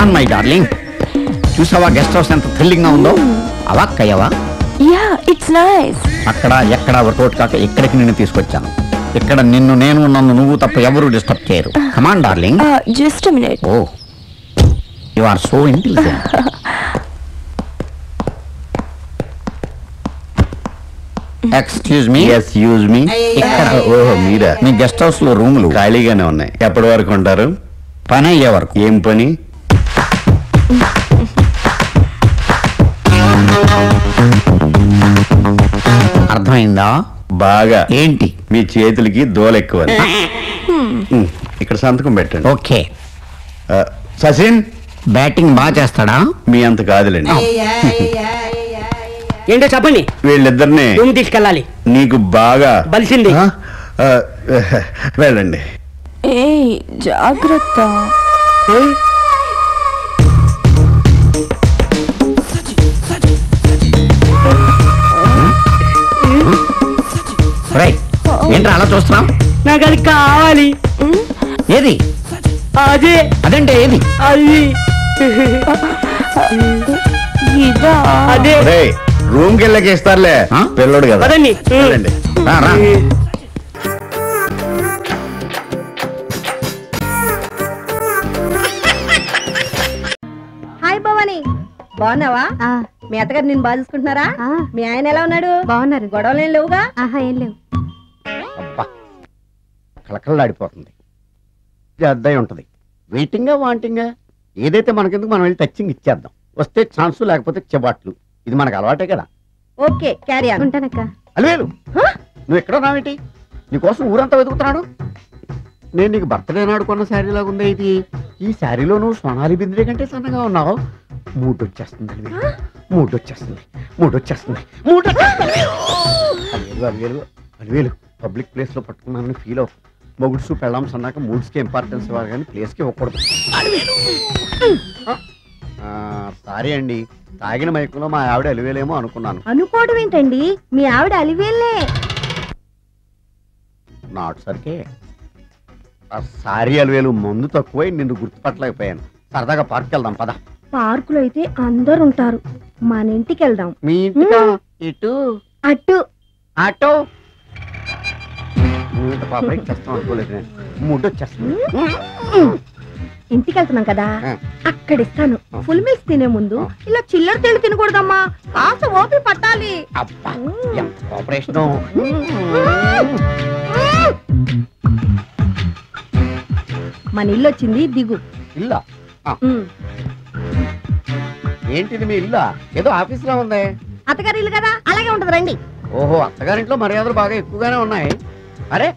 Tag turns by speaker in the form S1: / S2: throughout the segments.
S1: Come on my darling, చూసావా guest house ఎంత thrilling గా ఉందో? అవాక్కయ్యావా?
S2: Yeah it's nice.
S1: అక్కడ ఎక్కడ వర్కౌట్ కాక ఇక్కడికి నిన్ను తీసుకొచ్చాను. ఇక్కడ నేను నన్ను నువ్వు తప్ప ఎవరు డిస్టర్బ్ చేయరు. Come on darling.
S2: Just a minute.
S1: Oh you are so intelligent. Excuse me.
S3: ఎస్ యూజ్ మీ.
S1: ఇక్కడ
S3: ఓహో మీరా?
S1: మీ గెస్ట్ హౌస్ లో రూములు
S3: ఖాళీగానే ఉన్నాయి. ఎప్పటి వరకు ఉంటారు?
S1: పని అయ్యే వరకు.
S3: ఏం పని?
S1: అర్థమైందా?
S3: బాగా.
S1: ఏంటి?
S3: మీ చేతులకి దోల ఎక్కువ. ఇక్కడ సంతకం పెట్టండి.
S1: ఓకే.
S3: సచిన్
S1: బ్యాటింగ్ బాగా చేస్తాడా?
S3: మీ అంత కాదులేండి.
S4: ఏంటో చెప్పండి.
S3: వీళ్ళిద్దరిని
S4: రూమ్ తీసుకెళ్ళాలి.
S3: నీకు బాగా
S4: బలిసింది.
S3: వెళ్ళండి.
S2: ఏ జాగ్రత్త.
S1: ఏంట్రా అలా చూస్తున్నాం?
S4: నాకు అది కావాలి.
S1: ఏది?
S4: అదే.
S1: అదంటే ఏది?
S4: అది
S2: ఇదా?
S4: అదే.
S3: రూమ్ కి వెళ్ళకి ఇస్తారులే, పిల్లడు కదా.
S4: పదండి.
S3: వెళ్ళండి.
S5: హాయ్ భవాని, బాగున్నావా? మీ అత్తగారు నిన్ను బాగా చూసుకుంటున్నారా? మీ ఆయన ఎలా ఉన్నాడు? బాగున్నారు. గొడవలు ఏం లేవుగా? ఏం లేవు.
S1: అబ్బా కళకళలాడిపోతుంది. అద్దై ఉంటది. వెయిటింగా వాంటింగా ఏదైతే మనకెందుకు, మనం వెళ్ళి టచ్చింగ్ ఇచ్చేద్దాం. వస్తే ఛాన్సు, లేకపోతే చెబాట్లు. ఇది మనకు అలవాటే కదా.
S5: Okay carry on. ఉంటానక్క.
S1: అలివేలు, నువ్వు ఎక్కడ ఉన్నావేంటి? నీకోసం ఊరంతా వెతుకుతున్నాడు. నేను నీకు బర్త్డే నాడు కొన్న శారీ లాగా ఉందే ఇది. ఈ శారీలో నువ్వు సోనాలి బింద్రే కంటే సన్నగా ఉన్నావు. మూడొచ్చేస్తుంది అలివేలు, మూడొచ్చేస్తుంది, మూడొచ్చేస్తుంది, అలివేలు అలివేలు. పబ్లిక్ ప్లేస్ లో పట్టుకున్నానని ఫీల్ అవ్వ. మొగుడ్సు పెళ్ళాంస్ అన్నాక మూడ్స్కి ఇంపార్టెన్స్ ఇవ్వాలి కానీ ప్లేస్కి ఇవ్వకూడదు. సారీ అండి, తాగిన మైకులో మా ఆవిడ అలివేలేమో అనుకున్నాను.
S5: అనుకోవడం ఏంటండి, మీ ఆవిడ అలివేలే.
S1: నాట్ సరికే. సారీ అలివేలు, మందు తక్కువై నిన్ను గుర్తుపట్టలేకపోయాను. సరదాగా పార్క్ వెళ్దాం పద.
S5: పార్కులో అయితే అందరు ఉంటారు, మన ఇంటికి వెళ్దాం.
S1: మీ ఇంటికా? ఇటు
S5: అటు
S1: ఆటో. చేస్తాం అనుకోలేదు నేను. మూడొచ్చేస్తుంది.
S5: ఇంటికి వెళ్తున్నాం కదా, అక్కడ ఇస్తాను. ఫుల్ మీల్స్ తినే ముందు ఇలా చిల్లర తెళ్ళు తినకూడదమ్మా, కాస్త ఓపి పట్టాలి.
S1: అబ్బా ఎంత ఆపరేషన్.
S5: మన ఇల్లు వచ్చింది, దిగు.
S1: ఇల్లా? ఏంటిది మీ ఇల్లా? ఏదో ఆఫీస్ లో ఉంది.
S5: అత్తగారి ఇల్లు కదా, అలాగే ఉంటది రండి.
S1: ఓహో, అత్తగారింట్లో మర్యాదలు బాగా ఎక్కువగానే ఉన్నాయి. అరే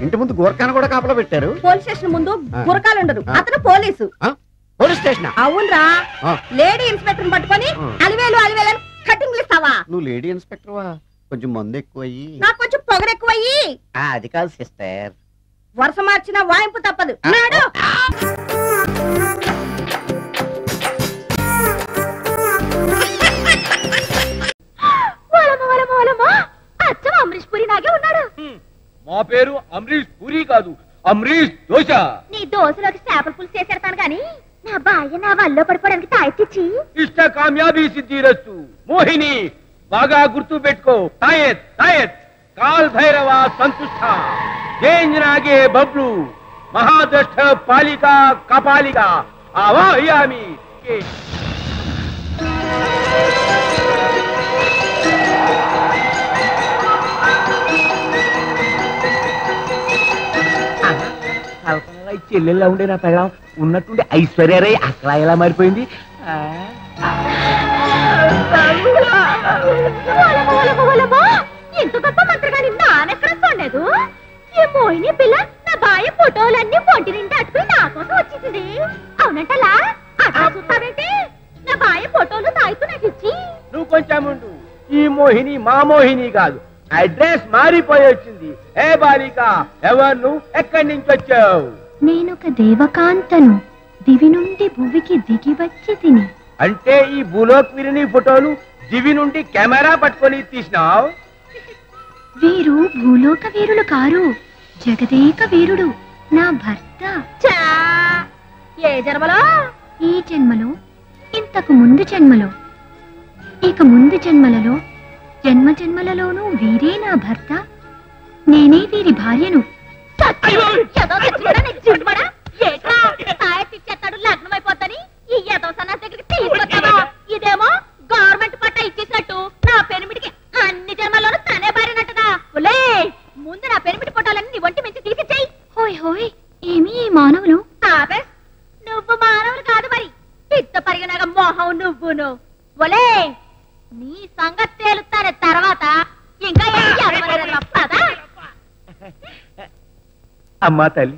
S1: ఇంటి ముందు గోర్ఖాను కూడా కాపలా పెట్టారు.
S5: పోలీస్ స్టేషన్ ముందు గురకాలు ఉండరు, అతను పోలీసు.
S1: Police station?
S5: అవునరా. లేడీ ఇన్స్పెక్టర్ పట్టుకొని అలివేలు అలివేలు కటింగ్లు ఇస్తావా?
S1: నువ్వు లేడీ ఇన్స్పెక్టర్ వా? కొంచెం మందు ఎక్కువయ్యి,
S5: నాకు కొంచెం పొగరు ఎక్కువయ్యి.
S1: అది కాదు సిస్టర్,
S5: వరుస మార్చిన వాయింపు తప్పదు. నాడు అమరీష్ పూరి నాగే ఉన్నాడు.
S6: మా పేరు అమరీష్ పూరి కాదు, అమరీష్ దోశ.
S5: నీ దోశలోకి చేపల పులుసు చేసేస్తాను గాని నా భార్య నా వల్ల పడిపోవడానికి తాయెత్తిచ్చి.
S6: ఇష్ట కామ్యాబీ సిద్ధిరస్తు. మోహిని బాగా గుర్తు పెట్టుకో. తాయెత్ తాయెత్. కాల్ భైరవ సంతుష్ట. జేంజనాగే బబ్లు. మహాదష్ట పాలిక కపాలిక. ఆవాహయామి. చెల్లెల్లా ఉండే నా పెళ్ళం ఉన్నట్టుండి ఐశ్వర్యరాయ్ అక్కడ ఎలా మారిపోయింది.
S5: ఎంత గొప్ప మంత్రగాని నానెక్కడ చూడలేదు. ఈ మోహిని పిల్ల నా బాయ ఫోటోలన్నీ పొంటి నిండి అట్టుకుని నా కోసం వచ్చేసింది. అవునంటలా అట్లా చూస్తావేంటి? నా బాయ ఫోటోలు తాయితూ నాకు ఇచ్చి.
S6: నువ్వు కొంచెం ఉండు. ఈ మోహిని మా మోహిని కాదు, అడ్రస్ మారిపోయి వచ్చింది. ఏ బాలిక, ఎవరు నువ్వు? ఎక్కడి నుంచి వచ్చావు?
S5: నేనొక దేవకాంతను, దివి నుండి భువికి దిగి వచ్చి తిని.
S6: అంటే ఈ భూలోక్ వీరిని ఫోటోలు దివి నుండి కెమెరా పట్టుకొని తీసినావు?
S5: వీరు భూలోక వీరులు కారు, జగదేక వీరుడు నా భర్త. ఏ జన్మలో ఈ జన్మలో, ఇంతకు ముందు జన్మలో, ఇక ముందు జన్మలలో, జన్మ జన్మలలోనూ వీరే నా భర్త, నేనే వీరి భార్యను. ఇదేమో గవర్నమెంట్ పట్ట ఇచ్చేసినట్టు నా పెనిమిటికి అన్ని జన్మల్లోనూ తనే భార్యనట్టుగా. ముందు నా పెనిమిటి పొట్టాలన్నీ నీ ఒంటి మించి తీసిచ్చాయి. హోయ్ హోయ్, ఏమి ఈ మానవులు? నువ్వు మానవులు కాదు మరి, పిత్త పరిగణగా మోహం నువ్వును. ఒలే, నీ సంగతి తేలుతానే తర్వాత. ఇంకా
S6: అమ్మా తల్లి,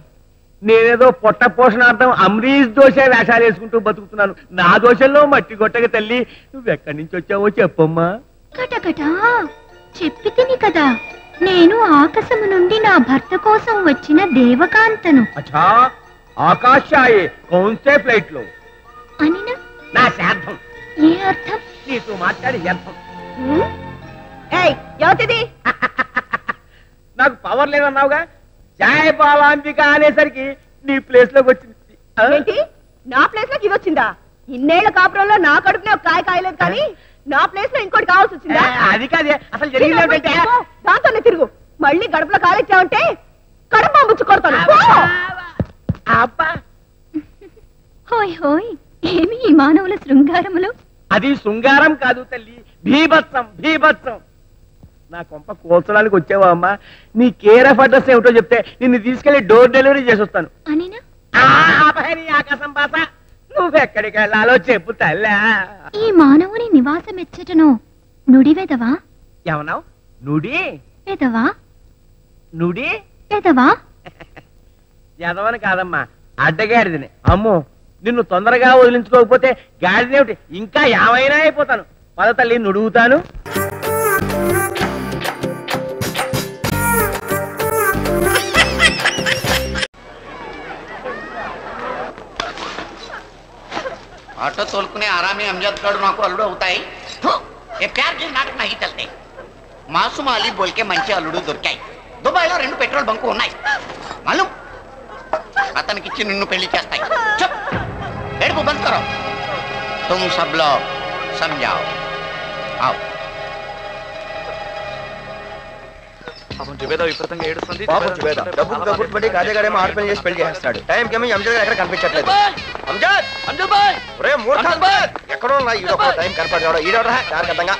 S6: నేనేదో పొట్ట పోషణార్థం అమరీష్ దోశ వేషాలు వేసుకుంటూ బతుకుతున్నాను. నా దోశల్లో మట్టి కొట్టగా తల్లి, నువ్వెక్కడి నుంచి వచ్చావో చెప్పమ్మా.
S5: కటకట చెప్పి తిని కదా, నేను ఆకాశము నుండి నా భర్త కోసం వచ్చిన దేవకాంతను.
S6: అచ్చా, ఆకాశాయే కౌన్సే ఫ్లైట్ లో
S5: అనిన
S6: నా శార్థం.
S5: ఏ అర్థం?
S6: నీతో మాట్లాడి వ్యర్థం.
S4: ఎవరిది?
S6: నాకు పవర్ లేదన్నావుగా, జయ బాలాంబిక అనేసరికి నీ ప్లేస్ లోకి వచ్చింది.
S4: ఏంటి, నా ప్లేస్ లోకి ఇది వచ్చిందా? ఇన్నేళ్ల కాపురంలో నా కడుపునే ఒక కాయ కాయలేదు కానీ నా ప్లేస్ లో ఇంకోటి కావాల్సి వచ్చిందా?
S6: అది కాదే, అసలు జరిగింది
S4: దాంతోనే తిరుగు. మళ్ళీ గడపలో కాలెచ్చావంటే కడుపు పంపించు కొడతాను.
S6: అబ్బా,
S5: హోయ్ హోయ్, ఏమి ఈ మానవుల శృంగారములు?
S6: అది శృంగారం కాదు తల్లి, భీభత్సం భీభత్సం. నా కొంప కోల్చడానికి వచ్చావా అమ్మా? నీ కేర్ ఆఫ్ అడ్రస్ ఏమిటో చెప్తే నిన్ను తీసుకెళ్లి డోర్ డెలివరీ చేసి వస్తాను.
S5: అనినా
S6: ఆకాశం బాస, నువ్వెక్కడికి వెళ్ళాలో చెప్పు తల్లా.
S5: ఈ మానవుని నివాసమెచ్చటను నుడివెదవా?
S6: ఏమన్నావు? నుడి
S5: వెదవా?
S6: నుడి
S5: వెదవా?
S6: ఎదవని కాదమ్మా, అడ్డగాడిదని. అమ్మో, నిన్ను తొందరగా వదిలించుకోకపోతే గాడిదేమిటి ఇంకా ఏమైనా అయిపోతాను. పద తల్లి, నుడుగుతాను.
S7: ऑटो तोलकुने आरामी अमजद गढ़ नाको अल्लुडू అవుతాయి. ఏ ప్యార్ కి నాటక नहीं चलते. मासूम अली बोल के మంచి అల్లుడు దొరికాయి. దుబాయ్లో 2 పెట్రోల్ బంకు ఉన్నాయి. मालूम అతనికి ఇచ్చి నిన్ను పెళ్లి చేస్తాయి. चुप ఏడుపు బంద్ करो. तुम सब लोग समझाओ. आओ.
S8: పాపం జుబేదా విపరీతంగా ఏడుస్తుంది.
S9: పాపం జుబేదా డబ్బుకు పడి గాదేగాడేమో ఆడపని చేసి పెళ్లి చేస్తాడు. టైం కేమో అంజద్ గారు ఎక్కడ కనిపించట్లేదు. అంజద్, అంజద్ బాయ్, ఒరే మూర్ఖ అంజద్, ఎక్కడో నా ఈడో టైం కనపడతాడు. ఈడోరా జాగ్రత్తగా.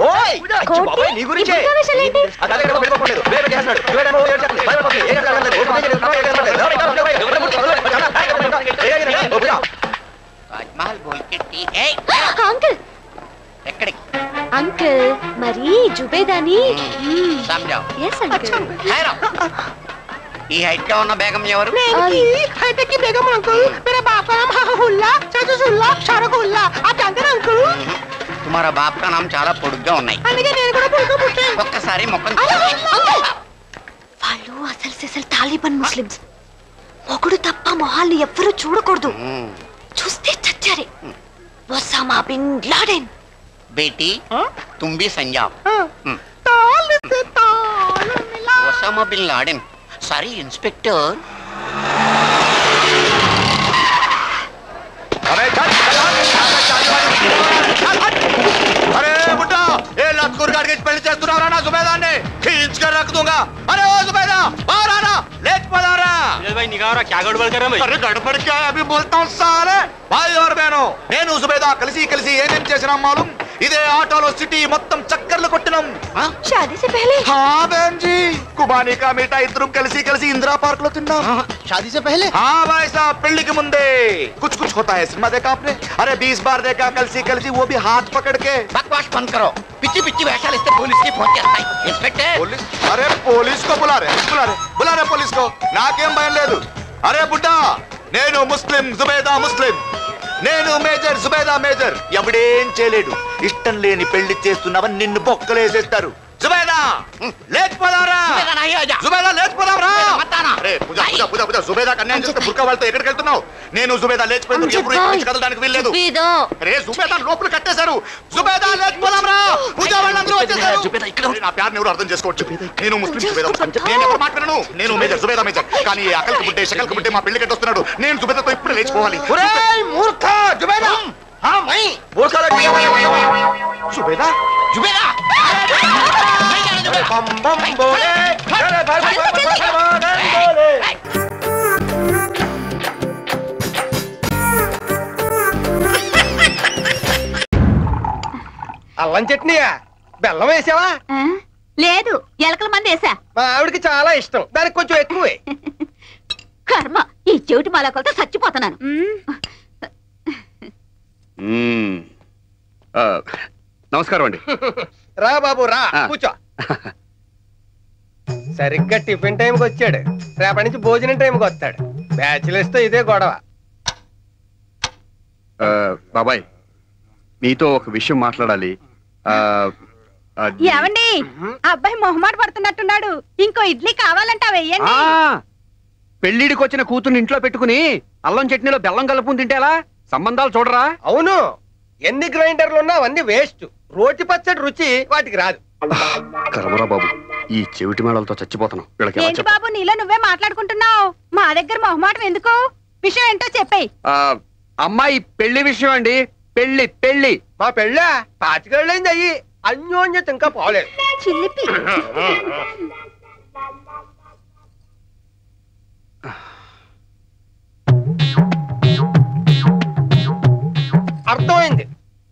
S9: ఓయ్ అచ్చి బాబాయ్, నీ గురించే ఆ గాదేగాడేమో వెళ్ళిపోలేదు. వేరే చేస్తాడు. జుబేదేమో ఏడ్చేస్తుంది. భయపడుతుంది. ఏం చేస్తాడు?
S7: ताजमहल बोल के ठीक है.
S5: అంకుల్,
S7: ఎక్కడికి?
S5: అంకుల్ మరి జుబేదాని.
S7: समझाओ.
S5: yes uncle.
S7: ఖైరా. ఈ హైట్ లో ఉన్న బేగం ఎవరు?
S4: హైట్ కి బేగం అంకుల్. मेरा बाप का नाम हुल्ला, चाचूसुल्ला, शारकुल्ला. आप जानते हैं अंकल?
S7: तुम्हारा बाप का नाम చాలా పొడుగ్గా ఉన్నాయి.
S4: అందుకే నేను కూడా పొడుగ్గా పుట్టాను.
S7: ఒక్కసారి ముఖం
S2: వాళ్ళు అసలు తాలిబాన్ ముస్లిమ్స్. మొగుడు తప్ప మొహాల్ని ఎవ్వరూ చూడకూడదు. చూస్తే చచ్చారే. Osama bin Laden.
S7: बेटी तुम भी समझाओ. Osama bin Laden. Sorry inspector.
S9: अरे बुड्ढा, ये लतकुर गाड़ के పెళ్లి చేస్తున్నారా నా సుబేదాన్ని? खींच कर रख दूंगा. अरे ओ सुबेदा, बाहर आना, लेट पड़ा रहा.
S8: भाई निगाह रहा, क्या गड़बड़ कर रहे हैं भाई?
S9: अरे गड़बड़ क्या है अभी बोलता हूँ साले. भाई और बहनों, నేను సుబేదా కలిసి ఏమేం చేసినాం మాలూం? ఇదే ఆటోలో సిటీ మొత్తం చక్కర్లు కొట్టినాం.
S2: షాదీ సే పహలే.
S9: हाँ बहन जी, కుబానీ కా మీఠా ఇద్దరం కలిసి ఇందిరా పార్క్ లో తిన్నాం. शादी से पहले? हाँ भाई साहब, పెళ్లికి ముందే. कुछ होता है. सिनेमा देखा आपने? अरे 20 बार देखा. కలిసి वो भी हाथ पकड़ के.
S7: बकवास बंद करो. పిచ్చి పిచ్చి వేషాలు ఇస్తే పోలీస్ కి ఫోన్ చేస్తాయి. ఇన్స్పెక్టర్.
S9: पुलिस? अरे पुलिस को बुला रहे पुलिस को. నాకేం భయం లేదు. అరే బుడ్డా, నేను ముస్లిం, జుబేదా ముస్లిం. నేను మేజర్, జుబేదా మేజర్. ఎవడేం చేయలేడు. ఇష్టం లేని పెళ్లి చేస్తున్నావని నిన్ను బొక్కలేసేస్తారు. జుబేదా లేచిపోదారా. జుబేదా లేచిపోదారా. పూజ జుబేదా కన్యాయం చేస్తే బుర్కా వాళ్ళతో ఎక్కడికి వెళ్తున్నావు? నేను జుబేదా లేచిపోయింది ఎప్పుడు కదలడానికి వీల్లేదు. అరే జుబేదా లోపల కట్టేశారు. జుబేదా లేచిపోదాంరా. పూజ వాళ్ళందరూ వచ్చేసారు. నా ప్యార్ని ఎవరు అర్థం చేసుకోవచ్చు. నేను ముస్లిం జుబేదా ముస్లిం. నేను ఎవరు మాట్లాడను. నేను మేజర్ జుబేదా మేజర్. కానీ అకల్కి బుడ్డే షకల్కి బుడ్డే మా పెళ్లి కట్టొస్తున్నాడు. నేను జుబేదాతో ఇప్పుడే లేచిపోవాలి.
S6: మూర్ఖ జుబేదా
S9: జుబేదా జుబేదా
S6: అల్లం చట్నీయా? బెల్లం వేసావా?
S5: లేదు, ఎలకల మంది వేసా.
S6: మా ఆవిడకి చాలా ఇష్టం, దానికి కొంచెం ఎక్కువే.
S5: కర్మ, ఈ చెవిటి మాలకలతో చచ్చిపోతున్నాను.
S3: నమస్కారం అండి.
S6: రా బాబు రా, కూర్చో. సరిగ్గా టిఫిన్ టైంకి వచ్చాడు. రేపటి నుంచి భోజనం టైంకి వస్తాడు. బ్యాచిలర్స్ తో ఇదే గొడవ.
S3: బాబాయ్, మీతో ఒక విషయం మాట్లాడాలి.
S4: ఏమండి, అబ్బాయి మొహమాట పడుతున్నట్టున్నాడు. ఇంకో ఇడ్లీ కావాలంటా వెయ్యండి.
S3: పెళ్లిడికి వచ్చిన కూతుర్ని ఇంట్లో పెట్టుకుని అల్లం చట్నీలో బెల్లం కలుపుకుని తింటే ఎలా? సంబంధాలు చూడరా?
S6: అవును, ఎన్ని గ్రైండర్లు ఉన్నా అవన్నీ వేస్ట్. రోటి పచ్చడి రుచి వాటికి రాదు.
S3: కరమరా బాబు, ఈ చెవిటి మేళలతో చచ్చిపోతాను.
S4: ఏంటి బాబు, నీలో నువ్వే మాట్లాడుకుంటున్నావు? మా దగ్గర మొహమాటం ఎందుకు? విషయం ఏంటో చెప్పేయ్.
S3: అమ్మాయి పెళ్లి విషయం అండి. పెళ్లి పెళ్లి
S6: మా పెళ్ళ 25 ఏళ్ళైంది. అయ్యి అన్యోన్యత ఇంకా పోలేదు.
S4: చిల్లిపి
S6: అర్థమైంది,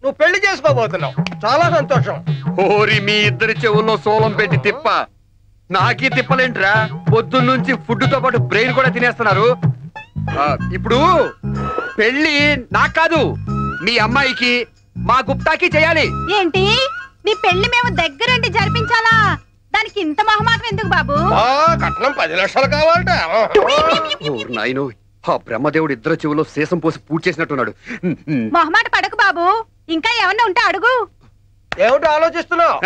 S6: నువ్వు పెళ్లి చేసుకోబోతున్నావు. చాలా సంతోషం.
S3: ఓరి మీ ఇద్దరి చెవుల్లో సోలం పెట్టి తిప్ప. నాకీ తిప్పలేంట్రా? పొద్దున్నుంచి ఫుడ్ తో పాటు బ్రెయిన్ కూడా తినేస్తున్నారు. ఇప్పుడు పెళ్లి నాకు కాదు, మీ అమ్మాయికి మా గుప్తాకి చేయాలి.
S4: ఏంటి, నీ పెళ్లి మేము దగ్గరుండి జరిపించాలా? దానికి ఇంత మొహమాటం ఎందుకు బాబు?
S6: కట్నం 10 లక్షలు కావాలట.
S3: నాయనో, ఆ బ్రహ్మదేవుడు ఇద్దరు చెవులో శేషం పోసి పూజ చేసినట్టున్నాడు.
S4: మొహమాట పడకు బాబు, ఇంకా ఏమన్నా ఉంటే అడుగు.
S6: ఏమిటో ఆలోచిస్తున్నావు?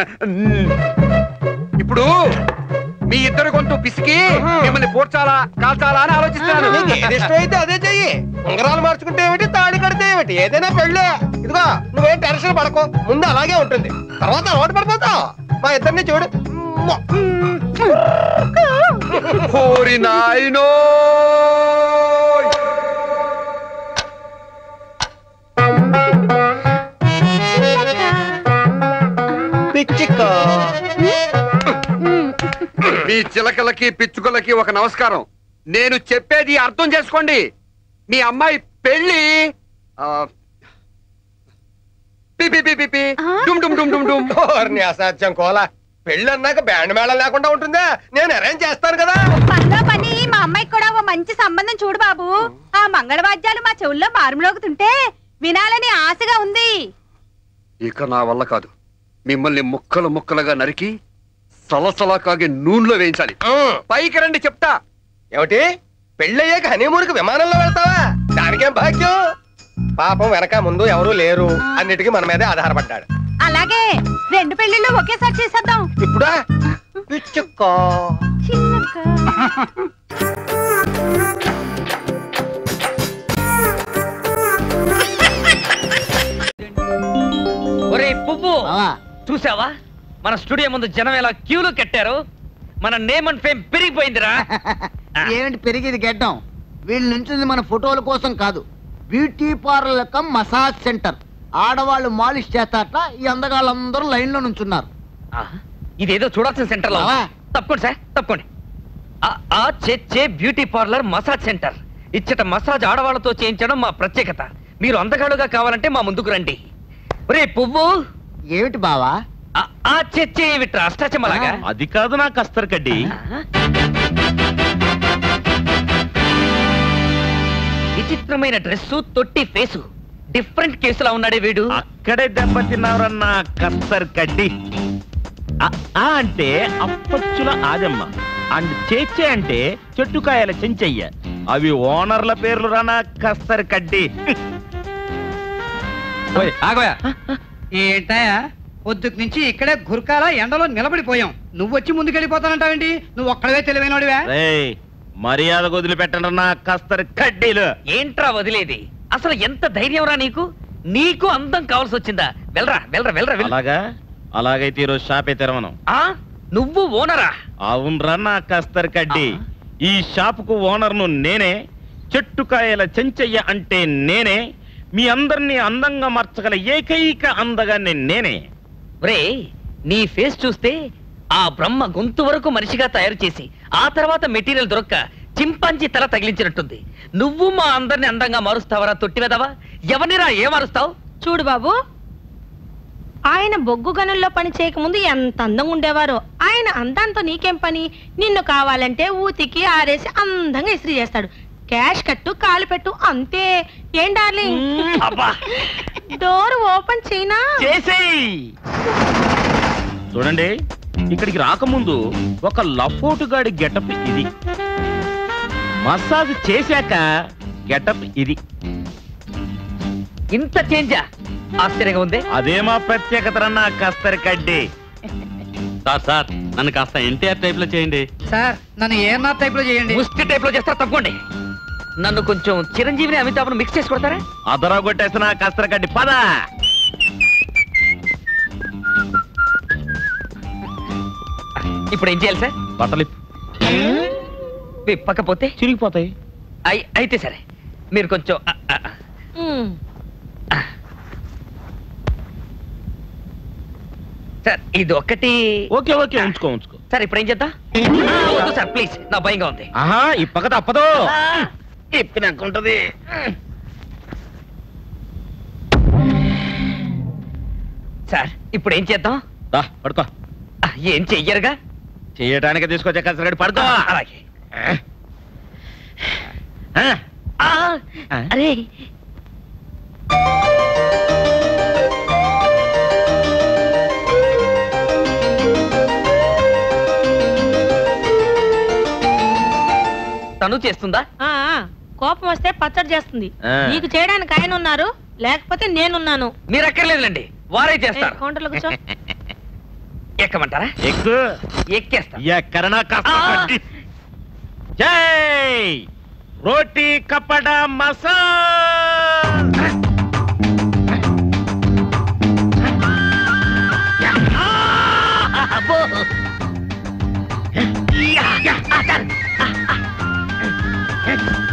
S3: ఇప్పుడు మీ ఇద్దరు గొంతు పిసికి మిమ్మల్ని పోడ్చాలా కాల్చాలా అని ఆలోచిస్తున్నాను.
S6: నీకు ఏది ఇష్టమైతే అదే చెయ్యి. ఉంగరాలు మార్చుకుంటే ఏమిటి, తాళి కడితే ఏమిటి, ఏదైనా పెళ్ళే. ఇదిగో నువ్వేం టెన్షన్ పడకు, ముందు అలాగే ఉంటుంది, తర్వాత అలవాటు పడిపోతావు. మా ఇద్దరిని చూడు.
S3: ఓరి నాయనో, మీ చిలకలకి పిచ్చుకలకి ఒక నమస్కారం. నేను చెప్పేది అర్థం చేసుకోండి. మీ అమ్మాయి పెళ్లి
S6: అసాధ్యం కోలా. పెళ్లి అన్నాక బ్యాండ్ మేళం లేకుండా ఉంటుందా? నేను అరేంజ్ చేస్తాను కదా.
S4: పనిలో పని మా అమ్మాయికి కూడా ఓ మంచి సంబంధం చూడు బాబు. ఆ మంగళవాద్యాలు మా చెవుల్లో మారుమోగుతుంటే వినాలని ఆశగా ఉంది.
S3: ఇక నా వల్ల కాదు. మిమ్మల్ని ముక్కలు ముక్కలుగా నరికి సలసలా కాగే నూనెలో వేయించాలి. పైకి రండి చెప్తా.
S6: ఏమిటి, పెళ్ళయ్యాక హనీమూన్కి విమానంలో వెళ్తావా? దానికేం భాగ్యం. పాపం వెనక ముందు ఎవరూ లేరు, అన్నిటికీ మన మీదే ఆధారపడ్డాడు.
S4: అలాగే 2 పెళ్లిళ్ళు ఒకేసారి చేసేద్దాం.
S6: ఇప్పుడా? పిచ్చుకో
S10: ఒరే పువ్వు, చూసావా మన స్టూడియో ముందు జనం ఎలా క్యూలు కట్టారు? మన నేమ్ అండ్ ఫేమ్ పెరిగిపోయిందిరా.
S11: ఏమిటి పెరిగేది? గెడ్డం వీళ్ళు నుంచింది మన ఫోటోల కోసం కాదు, beauty parlour come massage centre. ఆడవాళ్ళు మాలిష్ చేస్తారట, ఈ అందగాళ్ళందరూ లైన్ లో నుంచున్నారు.
S10: ఇదేదో చూడాల్సిన సెంటర్ లో. తప్పకుండా సార్, తప్పకుండా. Beauty parlour massage centre. ఇచ్చట మసాజ్ ఆడవాళ్ళతో చేయించడం మా ప్రత్యేకత. మీరు అందగాళ్ళుగా కావాలంటే మా ముందుకు రండి. ఒరే పువ్వు.
S11: ఏమిటి బావా?
S10: ఏమిట్రా అష్టాచమలాగా?
S8: అది కాదు నా కస్తర్ కడ్డి.
S10: విచిత్రమైన డ్రెస్సు, తొట్టి ఫేసు, డిఫరెంట్ కేసులా ఉన్నాడే వీడు.
S8: అక్కడే దెబ్బతిన్నారన్నా కస్తర్ కడ్డి. అంటే అప్పచ్చుల ఆదమ్మ అండ్ చేచే అంటే చెట్టుకాయల చెంచయ్య. అవి ఓనర్ల పేర్లు రానా కస్తర్ కడ్డి.
S12: ఏంటయా పొద్దుకు నుంచి ఇక్కడే గురకాల ఎండలో నిలబడిపోయాం. నువ్వు వచ్చి ముందుకెళ్ళిపోతానంటావేంటి? నువ్వు ఒక్కడవే తెలివైనోడివా?
S8: మర్యాద వదిలిపెట్టండి నా కస్తర్ కడ్డీలు.
S10: ఏంట్రా వదిలేది? అసలు ఎంత ధైర్యం రా నీకు? నీకు అందం కావాల్సి వచ్చిందా? వెళ్ళరా వెళ్ళరా వెళ్ళరా.
S8: అలాగా అలాగైతే ఈరోజు షాపే తెరవను.
S10: నువ్వు ఓనరా?
S8: అవునరా నా కస్తర్ కడ్డి. ఈ షాపుకు ఓనర్ను నేనే. చెట్టుకాయల చెంచయ్య అంటే నేనే. మీ అందరినీ అందంగా మార్చగల ఏకైక అందగాన్ని నేనే.
S10: రే, నీ ఫేస్ చూస్తే ఆ బ్రహ్మ గొంతు వరకు మనిషిగా తయారు చేసి ఆ తర్వాత మెటీరియల్ దొరక్క చింపాంజీ తల తగిలించినట్టుంది. నువ్వు మా అందరిని అందంగా మారుస్తావరా తొట్టివెదవా? ఎవరినిరా ఏ మారుస్తావు?
S13: చూడు బాబు, ఆయన బొగ్గు గనుల్లో పని చేయకముందు ఎంత అందంగా ఉండేవారో. ఆయన అందంతో నీకేం పని? నిన్ను కావాలంటే ఊతికి ఆరేసి అందంగా ఇస్త్రీ చేస్తాడు. క్యాష్ కట్టు, కాలు పెట్టు, అంతే. ఏం డార్లింగ్? డోర్ ఓపెన్ చేయనా?
S8: చూడండి, ఇక్కడికి రాకముందు ఒక లఫోటుగాడి గెటప్ ఇది. మసాజ్ చేశాక గెటప్ ఇది.
S10: ఇంత చేంజా? ఆశ్చర్యంగా ఉంది.
S8: అదే మా ప్రత్యేకత నా కస్తర్ కడ్డి.
S14: సార్ నన్ను కాస్త ఎన్టీఆర్ టైప్ లో చేయండి.
S12: సార్ నన్ను ఏఎన్ఆర్ టైప్ లో చేయండి.
S10: ముష్టి టైప్ లో చేస్తారు, తప్పకోండి. నన్ను కొంచెం చిరంజీవిని అమితాబ్ను మిక్స్ చేసి కొడతారా?
S8: అదరా కొట్టేసిన కస్తర్ కడ్డి పద.
S10: ఇప్పుడు ఏం చేయాలి సార్?
S8: బట్టలు
S10: విప్పకపోతే
S8: చిరిగిపోతాయి.
S10: అయితే సరే, మీరు కొంచెం సార్ ఇది ఒక్కటి.
S8: ఓకే ఓకే, ఉంచుకో.
S10: సార్ ఇప్పుడు ఏం చేద్దాం? వద్దు సార్ ప్లీజ్, నా భయంగా ఉంది.
S8: ఆహా, ఇప్పక తప్పదు. ఇప్పినాకుంటది.
S10: సార్ ఇప్పుడు ఏం చేద్దాం?
S8: పడుకో.
S10: ఏం చెయ్యరుగా?
S8: చెయ్యడానికి తీసుకొచ్చే కసరగడి పడుకో.
S10: అలాగే. అరే తను చేస్తుందా?
S13: కోపం వస్తే పచ్చడి చేస్తుంది. నీకు చేయడానికి ఆయన ఉన్నారు, లేకపోతే నేనున్నాను.
S10: మీరు ఎక్కర్లేదులేండి, వారే చేస్తారు.
S13: కౌంటర్లో కూర్చో.
S10: ఎక్కమంటారా? ఎక్కేస్తా.
S8: ఎక్కడనా కష్టపడి. జై రోటీ కపడా మసాలా.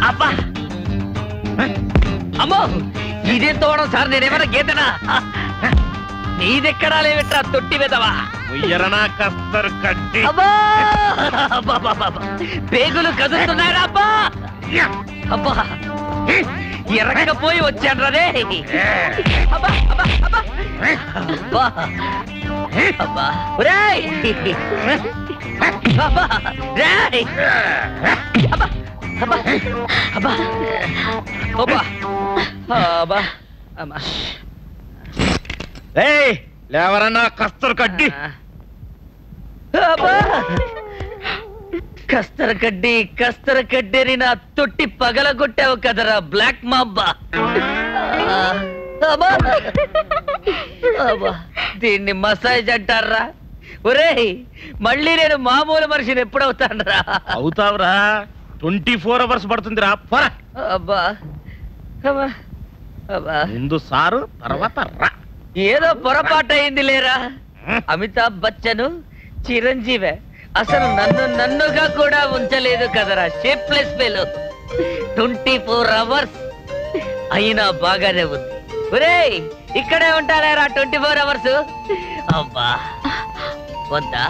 S10: అబ్బా అమ్మో, ఇదేం తోవడం సార్? నేనేమైనా గీతనా? నీదెక్కడా లేవిట్రా తొట్టి వెదవా?
S8: కస్తర్ కడ్డి.
S10: పేగులు కదులుతున్నారా? అబ్బా అబ్బా, ఎరక్కపోయి వచ్చాను రే. అబ్బా అబ్బా అబ్బా అబ్బా అబ్బా రేయ్. అబ్బా రేయ్. అబ్బా అబ్బా అబ్బా అబ్బా అబ్బా అమ్మా.
S8: ఏయ్ లేవరన్నా కస్తర్ కడ్డి.
S10: కస్తర కడ్డి అని నా తొట్టి పగలగొట్టావు కదరా బ్లాక్ మాబ్బా. దీన్ని మసాజ్ అంటారా? ఒరేయ్, మళ్ళీ నేను మామూలు మనిషిని ఎప్పుడవుతానరా?
S8: అవుతావురా, 24 hours పడుతుందిరా.
S10: అబ్బా
S8: ముందు సారు, తర్వాత రా.
S10: ఏదో పొరపాటు అయింది లేరా. అమితాబ్ బచ్చన్ చిరంజీవి అసలు నన్నుగా కూడా ఉంచలేదు కదరా షేప్లెస్ ఫెలో. 24 hours అయినా బాగానే ఉంది. ఒరేయ్, ఇక్కడే ఉంటారా 24 hours? అబ్బా వద్దా?